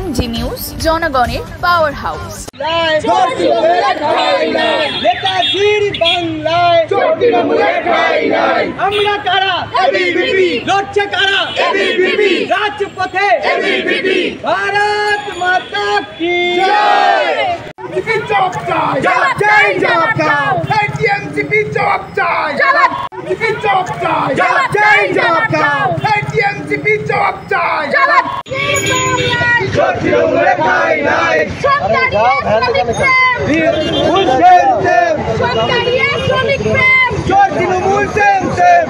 TMG news, জনগণের power house. আমরা কারা? এবিভিপি। লড়ছে কারা? এবিভিপি। রাজপথে এবিভিপি। ভারত মাতা কি জয়। জবাব চাই, জবাব চাই, জবাব দাও। টিএমসিপি জবাব চাই, জবাব জবাব চাই, জবাব চাই, জবাব দাও। টিএমসিপি জবাব চাই, জবাব তৃণমূলে ঠাঁই নাই। Trinamool same same. জয় তৃণমূল সেম সেম।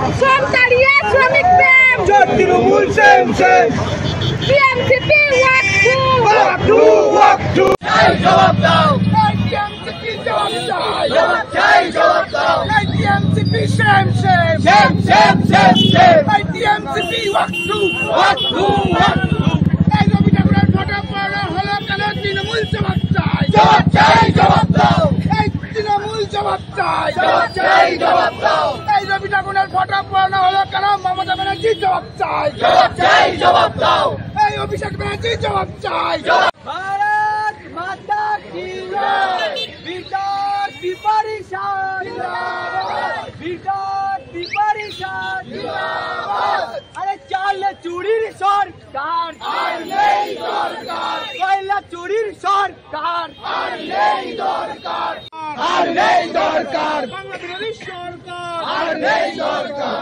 জয় Trinamool same same. Walk to, walk to. জবাব দাও। টিএমসিপি জবাব চাই, জবাব চাই, জবাব দাও। TMCP same same, same same same same. TMCP walk to, Walk to, walk to. এই রবি ঠাকুরের ফটো পড়া হলো কেন? তৃণমূল জবাব চাই, জবাব চাই, জবাব দাও। এই তৃণমূল জবাব চাই, জবাব চাই, জবাব দাও। এই রবি ঠাকুরের ফটো পড়ানো হলো কেন? মমতা ব্যানার্জি জবাব চাই, জবাব চাই, জবাব দাও। এই অভিষেক ব্যানার্জি জবাব চাই। भारत माता की जय। विकास की परिषद जिंदाबाद। विकास की परिषद जिंदाबाद। अरे चाल चूड़ी सरकार আর নেই দরকার। কয়লা চুরির সরকার আর নেই দরকার। আর নেই দরকার। বাংলা বিরোধী সরকার আর নেই দরকার।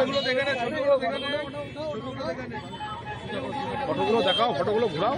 ফটোগুলো দেখাও, ফটোগুলো ঘোরাও।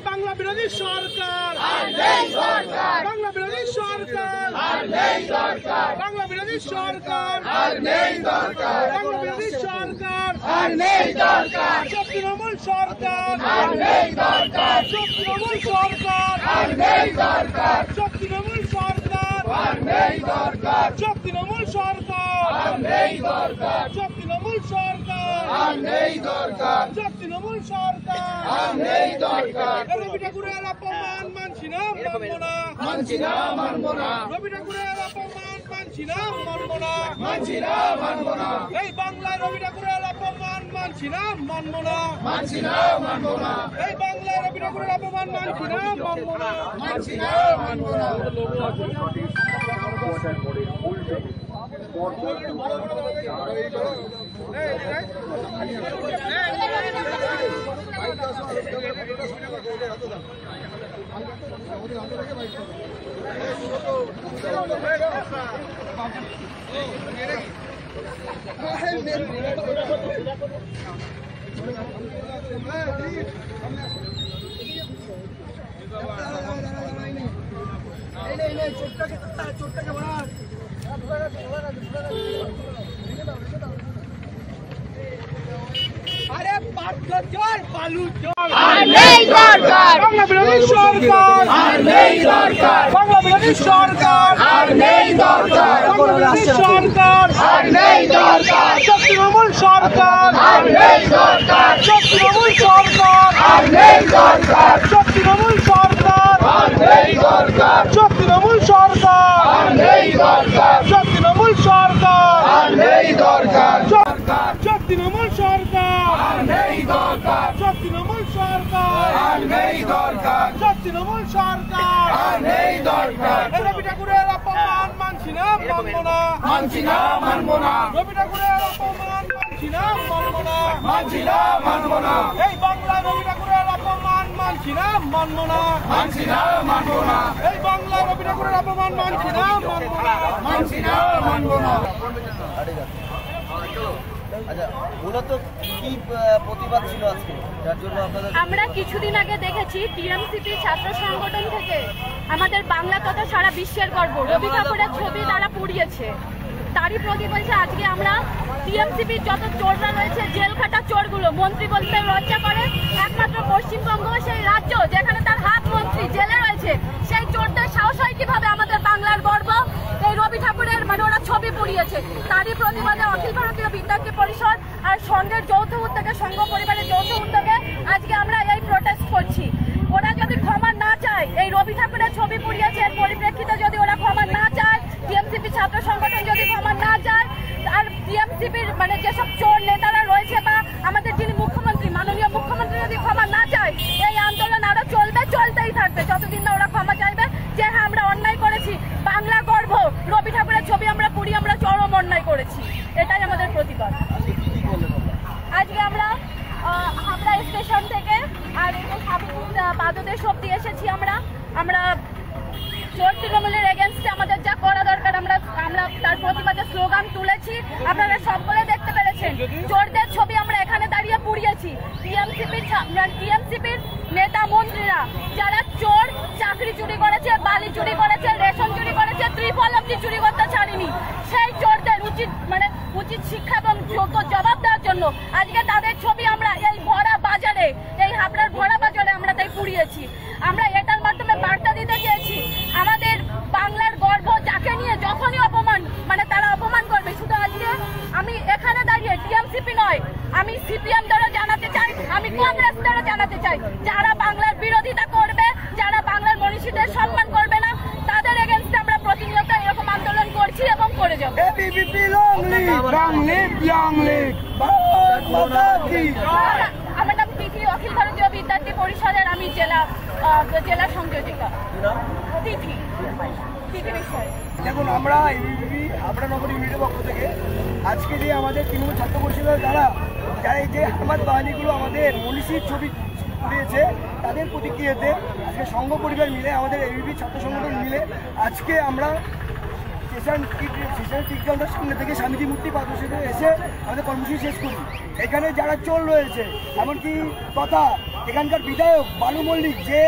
বাংলা বিরোধী সরকার আর নেই দরকার। বাংলা বিরোধী সরকার আর নেই দরকার। বাংলা বিরোধী সরকার আর নেই দরকার। বাংলা বিরোধী সরকার আর নেই দরকার। তৃণমূল সরকার আর নেই দরকার। তৃণমূল সরকার আর নেই দরকার। তৃণমূল সরকার আর নেই দরকার। তৃণমূল সরকার আর নেই দরকার। তৃণমূল সরকার আর নেই দরকার। তৃণমূল সরকার আর নেই দরকার। রবি ঠাকুরের অপমান মানছি না, মানব না। মানছি না, মানব না। রবি ঠাকুরের অপমান মানছি না, মানব না। মানছি না, মানব না। এই বাংলায় রবি ঠাকুরের অপমান মানছি না, মানব না। মানছি না, মানব না। এই বাংলায় রবি ঠাকুরের অপমান মানছি না, মানব না। মানছি না, মানব না। আরে পাট্য চোর, বালু চোর। আর নেই দরকার। বাংলা বিরোধী সরকার আর নেই দরকার। বাংলা বিরোধী সরকার আর নেই দরকার। বাংলা বিরোধী সরকার আর নেই দরকার। তৃণমূল সরকার আর নেই দরকার। তৃণমূল সরকার আর নেই দরকার। তৃণমূল সরকার আর নেই দরকার। তৃণমূল সরকার আর নেই দরকার। তৃণমূল সরকার আর নেই দরকার। তৃণমূল সরকার আর নেই দরকার। তৃণমূল সরকার আর নেই দরকার। তৃণমূল সরকার আর নেই দরকার। রবি ঠাকুরের অপমান মানছি না, মানব না। মানছি না, মানব না। রবি ঠাকুরের অপমান মানছি না, মানব না। মানছি না, মানব না। এই বাংলায় রবি ঠাকুরের অপমান মানছি না, মানব না। মানছি না, মানব না। এই বাংলায় রবি ঠাকুরের অপমান মানছি না, মানব না। মানছি না, মানব না। আচ্ছা, মূলত কি প্রতিবাদ ছিল আজকে যার জন্য আপনাদের? আমরা কিছুদিন আগে দেখেছি টিএমসিপি ছাত্র সংগঠন থেকে আমাদের বাংলা তথা সারা বিশ্বের গর্ব রবি ঠাকুরের ছবি তারা পুড়িয়েছে। তারই প্রতিবাদে আজকে আমরা টিএমসিপির যত চোররা রয়েছে, জেল খাটা চোরগুলো, মন্ত্রী বলতে লজ্জা করে, একমাত্র পশ্চিমবঙ্গ সেই রাজ্য যেখানে তার হাত মন্ত্রী জেলে রয়েছে, সেই চোরদের সাহস হয় কিভাবে আমাদের বাংলার গর্ব এই রবি ঠাকুরের ওরা ছবি পুড়িয়েছে। তারই প্রতিবাদে অখিল ভারতীয় বিদ্যার্থী পরিষদ আর সংঘের যৌথ উদ্যোগে, সংঘ পরিবারের যৌথ উদ্যোগে আজকে আমরা এই প্রোটেস্ট করছি। ওরা যদি ক্ষমা না চায়, এই রবি ঠাকুরের ছবি পুড়িয়েছে এর পরিপ্রেক্ষিতে যদি ওরা ক্ষমা না চায়, টিএমসিপি ছাত্র সংগঠন যদি ক্ষমা না চায়, আর টিএমসিপির যেসব চোর নেতারা রয়েছে বা আমাদের যিনি মুখ্যমন্ত্রী, মাননীয় মুখ্যমন্ত্রী যদি ক্ষমা না চায়, এই আন্দোলন করেছি আপনারা সকলে দেখতে পেরেছেন। চোরদের ছবি আমরা এখানে দাঁড়িয়ে পুড়িয়েছি। টিএমসিপির নেতা মন্ত্রীরা যারা চোর, চাকরি চুরি করেছে, বালি চুরি করেছে, রেশন চুরি করেছে, ত্রিফল অব্দি চুরি করতে ছাড়েনি, সেই চোরদের উচিত শিক্ষা এবং যোগ্য জবাব দেওয়ার জন্য আজকে তাদের ছবি আমরা এই ভরা বাজারে, এই হাবড়ার ভরা বাজারে আমরা তাই পুড়িয়েছি। আমরা এটার মাধ্যমে বার্তা দিতে চেয়েছি, আমাদের বাংলার গর্ব যাকে নিয়ে যখনই অপমান তারা অপমান করবে। শুধু আজকে আমি এখানে দাঁড়িয়ে টিএমসিপি নয়, আমি সিপিএম দ্বারা জানাতে চাই, আমি কংগ্রেস দ্বারা জানাতে চাই, যারা বাংলার বিরোধিতা করবে, যারা বাংলার মনীষীদের সম্মান করবে না, তাদের এগেনস্টে আমরা প্রতিনিয়ত এরকম আন্দোলন করছি এবং করে যাব। আমার নাম তিথি, অখিল ভারতীয় বিদ্যার্থী পরিষদের আমি জেলা সংযোজিকা। তিথি বিষয়। দেখুন, আমরা এবিভিপি হাবড়া নগর ইউনিটের পক্ষ থেকে আজকে যে আমাদের তৃণমূল ছাত্র পরিষদের যারা এই যে হামাদ বাহিনীগুলো আমাদের মনীষীর ছবি উড়িয়েছে, তাদের প্রতিক্রিয়াতে আজকে সংঘ পরিবার মিলে, আমাদের এবিভি ছাত্র সংগঠন মিলে আজকে আমরা স্টেশন টিকাউন্টার সামনে থেকে স্বামীজি মূর্তি পাদর্শীতে এসে আমাদের কর্মসূচি শেষ করি। এখানে যারা চোর রয়েছে, এমনকি কথা এখানকার বিধায়ক বালু মল্লিক, যে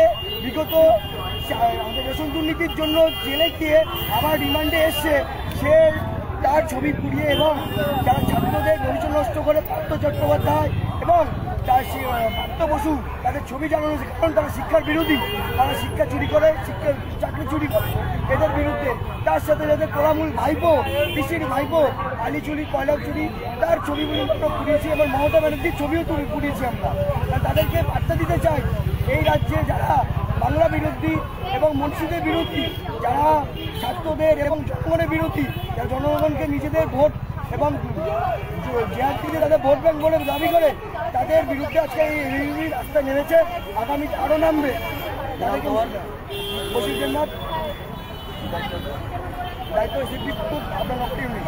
বিগত আমাদের রেশন দুর্নীতির জন্য জেলে গিয়ে আবার রিমান্ডে এসছে, সে তার ছবি পুড়িয়ে এবং যারা ছাত্রদের ভবিষ্যৎ নষ্ট করে পার্থ চট্টোপাধ্যায় এবং তার পার্থ বসু তাদের ছবি জানানো, কারণ তারা শিক্ষার বিরোধী, তারা শিক্ষা চুরি করে, চাকরি চুরি করে, এদের বিরুদ্ধে। তার সাথে যাদের তোলামূল ভাইপো, পিসির ভাইপো আলি চুরি, কয়লা চুরি, তার ছবিগুলো আমরা পুড়িয়েছি এবং মমতা ব্যানার্জির ছবিও পুড়িয়েছি আমরা। তাদেরকে বার্তা দিতে চাই, এই রাজ্যে যারা বাংলা বিরোধী এবং মনীষীদের বিরোধী, যারা ছাত্রদের এবং জনগণের বিরোধী, যারা জনগণকে নিজেদের ভোট এবং জেআরটিতে তাদের ভোট ব্যাংক বলে দাবি করে, তাদের বিরুদ্ধে আজকে এই রাস্তায় নেমেছে, আগামীতে আরও নামবে। তাদেরকে বশিরনাথ দায়িত্ব সিদ্দিকপুর আপনার নকটি ইউনিট।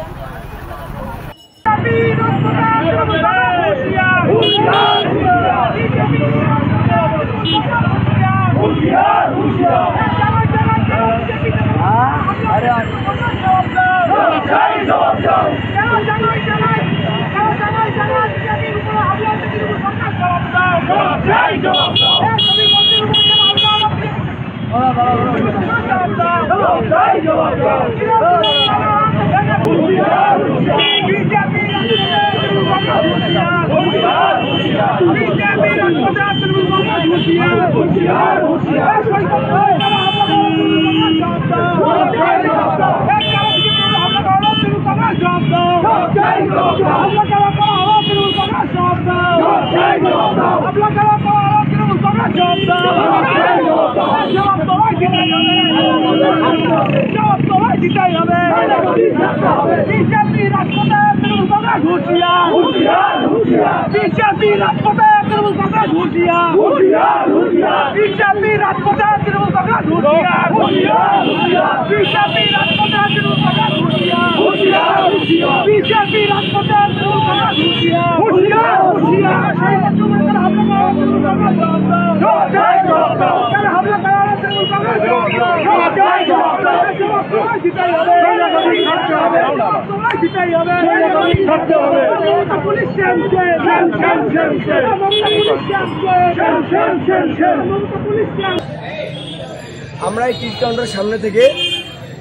আমরা এই টি কাউন্টারের সামনে থেকে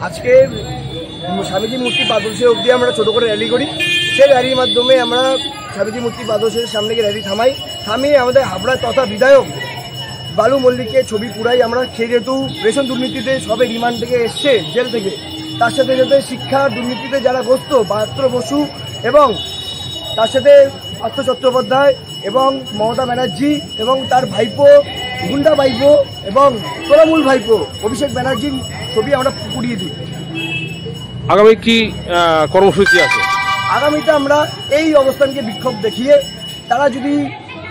আজকে স্বামীজি মূর্তি পাদর্শী অবধি আমরা ছোট করে র্যালি করি। সেই র্যালির মাধ্যমে আমরা স্বামীজি মূর্তি পাদর্শীর সামনে গিয়ে র্যালি থামিয়ে আমাদের হাবড়া তথা বিধায়ক বালু মল্লিকের ছবি পুরাই আমরা। যেহেতু রেশন দুর্নীতিতে সবে রিমান্ড থেকে এসছে জেল থেকে, তার সাথে সাথে শিক্ষা দুর্নীতিতে যারা গ্রস্ত পার্থ বসু এবং তার সাথে পার্থ চট্টোপাধ্যায় এবং মমতা ব্যানার্জি এবং তার ভাইপো গুন্ডা ভাইপো এবং তৃণমূল ভাইপো অভিষেক ব্যানার্জির ছবি আমরা পুড়িয়ে দিই। আগামী কি কর্মসূচি আছে? আগামীতে আমরা এই অবস্থানকে বিক্ষোভ দেখিয়ে তারা যদি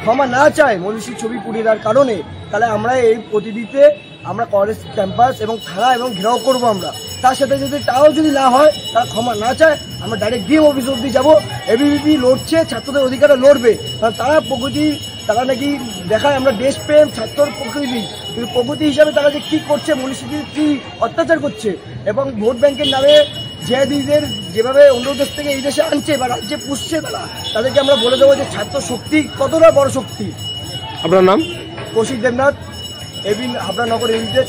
ক্ষমা না চায় মনীষীর ছবি পুড়িয়ে দেওয়ার কারণে, তাহলে আমরা এই প্রতিদিতে আমরা কলেজ ক্যাম্পাস এবং থানা এবং ঘেরাও করবো আমরা। তার সাথে যদি তাও যদি না হয়, তারা ক্ষমা না চায়, আমরা ডাইরেক্ট ডিএম অফিস অব্দি যাবো। এবিভিপি লড়ছে, ছাত্রদের অধিকারে লড়বে, কারণ তারা নাকি দেখায় আমরা দেশপ্রেম ছাত্রর প্রকৃতি, কিন্তু প্রগতি হিসাবে তারা যে কী করছে, মনীষীদের কী অত্যাচার করছে এবং ভোট ব্যাংকের নামে জেহাদিদের যেভাবে অন্য দেশ থেকে এই দেশে আনছে বা রাজ্যে পুষছে তাদেরকে আমরা বলে দেবো যে ছাত্র শক্তি কতটা বড় শক্তি। আপনার নাম? কৌশিক দেবনাথ, এবিন হাবড়া নগর ইউনিটের